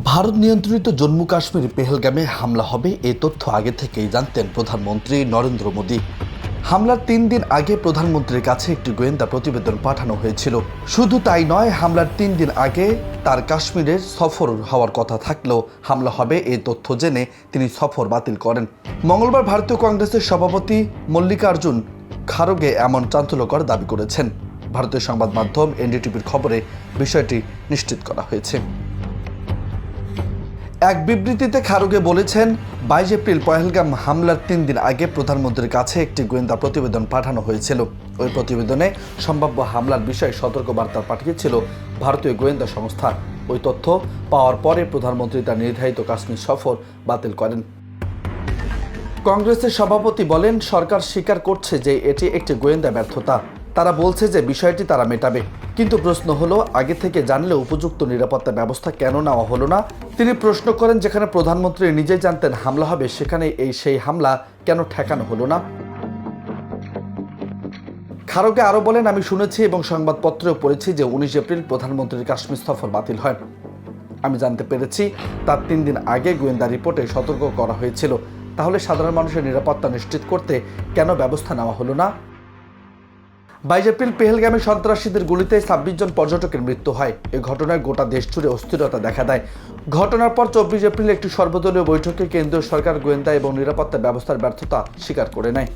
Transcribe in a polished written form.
ভারত নিয়ন্ত্রিত জম্মু কাশ্মীর পেহেলগামে হামলা হবে এই তথ্য আগে থেকেই জানতেন প্রধানমন্ত্রী নরেন্দ্র মোদী। হামলার ৩ দিন আগে প্রধানমন্ত্রীর কাছে একটি গোয়েন্দা প্রতিবেদন পাঠানো হয়েছিল। শুধু তাই নয়, হামলার ৩ দিন আগে তার কাশ্মীরের সফর হওয়ার কথা থাকলেও হামলা হবে এই তথ্য জেনে তিনি সফর বাতিল করেন। মঙ্গলবার ভারতীয় কংগ্রেসের সভাপতি মল্লিকার্জুন খারগে এমন চাঞ্চল্যকর দাবি করেছেন। ভারতীয় সংবাদ মাধ্যম এনডিটিভির খবরে বিষয়টি নিশ্চিত করা হয়েছে। এক বিবৃতিতে খারগে বলেছেন, ২২ এপ্রিল পহেলগাম হামলার ৩ দিন আগে প্রধানমন্ত্রীর কাছে একটি গোয়েন্দা প্রতিবেদন পাঠানো হয়েছিল। ওই প্রতিবেদনে সম্ভাব্য হামলার বিষয়ে সতর্কবার্তা পাঠিয়েছিল ভারতীয় গোয়েন্দা সংস্থা। ওই তথ্য পাওয়ার পরে প্রধানমন্ত্রী তার নির্ধারিত কাশ্মীর সফর বাতিল করেন। কংগ্রেসের সভাপতি বলেন, সরকার স্বীকার করছে যে এটি একটি গোয়েন্দা ব্যর্থতা। তারা বলছে যে বিষয়টি তারা মেটাবে। কিন্তু প্রশ্ন হলো, আগে থেকে জানলে উপযুক্ত নিরাপত্তা ব্যবস্থা কেন নেওয়া হলো না? তিনি প্রশ্ন করেন, যেখানে প্রধানমন্ত্রী নিজেই জানতেন হামলা হবে, সেখানে সেই হামলা কেন ঠেকানো হলো না? খারগে আরও বলেন, আমি শুনেছি এবং সংবাদপত্রেও পড়েছি যে ১৯ এপ্রিল প্রধানমন্ত্রীর কাশ্মীর সফর বাতিল হয়। আমি জানতে পেরেছি তার ৩ দিন আগে গোয়েন্দা রিপোর্টে সতর্ক করা হয়েছিল। তাহলে সাধারণ মানুষের নিরাপত্তা নিশ্চিত করতে কেন ব্যবস্থা নেওয়া হলো না? ২২ এপ্রিল পেহেলগামে সন্ত্রাসীদের গুলিতে ২৬ জন পর্যটকের মৃত্যু হয়। এই ঘটনায় গোটা দেশ জুড়ে অস্থিরতা দেখা দেয়। ঘটনার পর ২৪ এপ্রিল একটি সর্বদলীয় বৈঠকে কেন্দ্রীয় সরকার গোয়েন্দা এবং নিরাপত্তা ব্যবস্থার ব্যর্থতা স্বীকার করে নেয়।